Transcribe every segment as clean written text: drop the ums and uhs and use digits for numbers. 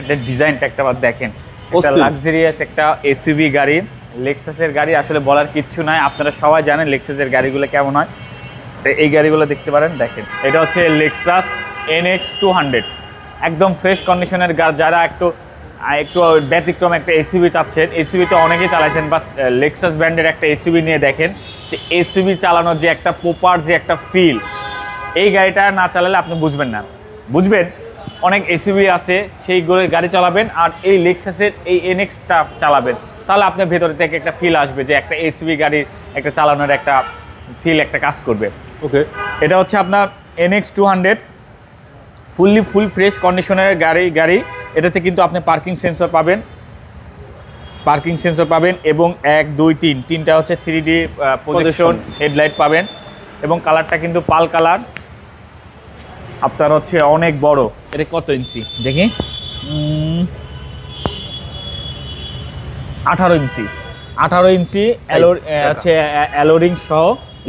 এটার ডিজাইনটা একটা বার দেখেন, একটা লাক্সারিয়াস একটা এসইউভি গাড়ি, লেক্সাসের গাড়ি। আসলে বলার কিচ্ছু নাই, আপনারা সবাই জানেন লেক্সাসের গাড়িগুলো কেমন হয়। তো এই গাড়িগুলো দেখতে পারেন, দেখেন এটা হচ্ছে লেক্সাস NX 200, একদম ফ্রেশ কন্ডিশনের। যারা একটু ব্যতিক্রম একটা এসইউভি চাচ্ছেন, এসইউভি তো অনেকেই চালাইছেন, বা লেক্সাস ব্র্যান্ডের একটা এসইউভি নিয়ে দেখেন যে এসইউভি চালানোর যে একটা প্রপার যে একটা ফিল, এই গাড়িটা না চালালে আপনি বুঝবেন না। বুঝবেন অনেক এসইউভি আছে সেইগুলো গাড়ি চালাবেন, আর এই লেক্সাসের এই NX-টা চালাবেন, তাহলে আপনার ভেতর থেকে একটা ফিল আসবে যে একটা এসইউভি গাড়ি একটা চালানোর একটা ফিল একটা কাজ করবে। ওকে, এটা হচ্ছে আপনার NX 200, ফুল ফ্রেশ কন্ডিশনের গাড়ি। এটাতে কিন্তু আপনি পার্কিং সেন্সর পাবেন এবং 1 2 3 তিনটা হচ্ছে 3D প্রজেকশন হেডলাইট পাবেন, এবং কালারটা কিন্তু পাল কালার আপনার হচ্ছে অনেক বড়। এটা কত ইঞ্চি দেখি, 18 ইঞ্চি হচ্ছে অ্যালোরিং সহ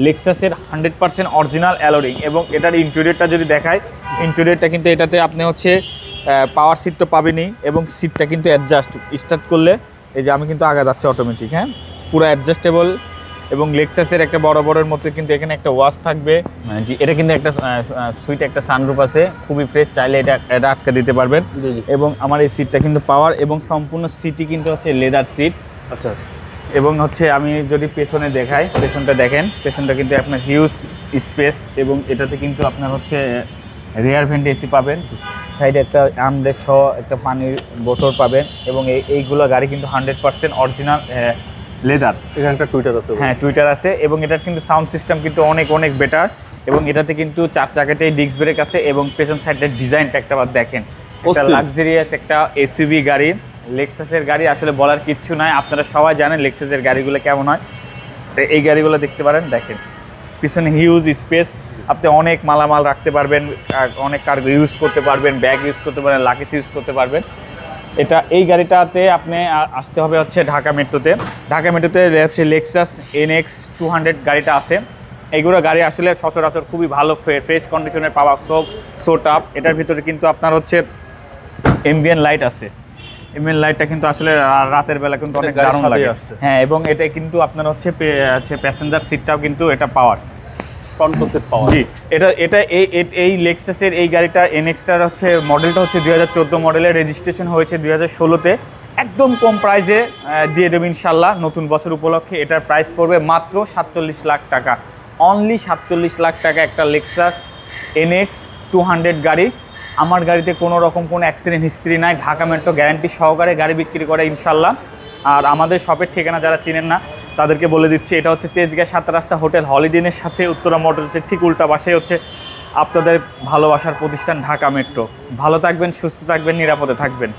লেক্সাসের 100% অরিজিনাল অ্যালোরিং। এবং এটার ইন্টেরিয়রটা যদি দেখায়, ইন্টেরিয়রটা কিন্তু এটাতে আপনি হচ্ছে পাওয়ার সিট তো পাবেনই, এবং সিটটা কিন্তু অ্যাডজাস্ট স্টার্ট করলে এই যে আমি কিন্তু আগে যাচ্ছে অটোমেটিক, হ্যাঁ পুরো অ্যাডজাস্টেবল। এবং লেক্সাসের একটা বড়ের মধ্যে কিন্তু এখানে একটা ওয়াশ থাকবে, এটা কিন্তু একটা সুইট একটা সানরুফ আছে, খুবই ফ্রেশ, চাইলে এটা আটকে দিতে পারবেন। এবং আমার এই সিটটা কিন্তু পাওয়ার, এবং সম্পূর্ণ সিটই কিন্তু হচ্ছে লেদার সিট। আচ্ছা, এবং হচ্ছে আমি যদি পেছনে দেখাই, পেছনটা দেখেন, পেছনটা কিন্তু আপনার হিউজ স্পেস, এবং এটাতে কিন্তু আপনার হচ্ছে রিয়ার ভেন্ট এসি পাবেন, সাইডে একটা আমব্রেস সহ একটা পানির বোতল পাবেন। এবং এইগুলো গাড়ি কিন্তু 100% অরিজিনাল লেদার। এখানে একটা টুইটার আছে, হ্যাঁ টুইটার আছে। এবং এটার কিন্তু সাউন্ড সিস্টেম কিন্তু অনেক বেটার, এবং এটাতে কিন্তু 4 চাকাতেই ডিস্ক ব্রেক আছে। এবং পেছন সাইডের ডিজাইনটা একটা বার দেখেন, একটা লাক্সারিয়াস একটা এসইউভি গাড়ি, লেক্সাসের গাড়ি। আসলে বলার কিচ্ছু নাই, আপনারা সবাই জানেন লেক্সাসের গাড়িগুলো কেমন হয়। তো এই গাড়িগুলো দেখতে পারেন, দেখেন পিছনে হিউজ স্পেস, আপনি অনেক মালামাল রাখতে পারবেন, অনেক কার্গো ইউজ করতে পারবেন, ব্যাগ ইউজ করতে পারবেন, লাকেজ ইউজ করতে পারবেন। এই গাড়িটাতে আপনি আসতে হবে হচ্ছে ঢাকা মেট্রোতে হচ্ছে লেক্সাস NX 200 গাড়িটা আছে। এইগুলো গাড়ি আসলে সচরাচর খুবই ভালো ফ্রেশ কন্ডিশনের পাওয়া, সো টাপ। এটার ভিতরে কিন্তু আপনার হচ্ছে এমবিএন লাইট আছে, এমবিএন লাইটটা কিন্তু আসলে রাতের বেলা কিন্তু অনেক দারুণ লাগে, হ্যাঁ। এবং এটা কিন্তু আপনার হচ্ছে প্যাসেঞ্জার সিটটাও কিন্তু এটা পাওয়ার, জি। এটা এই লেক্সাসের এই গাড়িটা NX-টার হচ্ছে মডেলটা হচ্ছে 2014 মডেলের, রেজিস্ট্রেশন হয়েছে 2016-তে। একদম কম প্রাইসে দিয়ে দেবে ইনশাল্লাহ নতুন বছর উপলক্ষে। এটার প্রাইস পড়বে মাত্র 47 লাখ টাকা, অনলি 47 লাখ টাকা একটা লেক্সাস NX 200 গাড়ি। আমার গাড়িতে কোনো রকম কোনো অ্যাক্সিডেন্ট হিস্ট্রি নাই, ঢাকা মেট্রো গ্যারান্টি সহকারে গাড়ি বিক্রি করে ইনশাল্লাহ। আর আমাদের শপের ঠিকানা যারা চিনেন না তাদেরকে বলে দিচ্ছি, এটা হচ্ছে তেজগাঁ 7 রাস্তা হোটেল হলিডেনের সাথে উত্তরা মোটরসের ঠিক উল্টা পাশে হচ্ছে আপনাদের ভালোবাসার প্রতিষ্ঠান ঢাকা মেট্রো। ভালো থাকবেন, সুস্থ থাকবেন, নিরাপদে থাকবেন।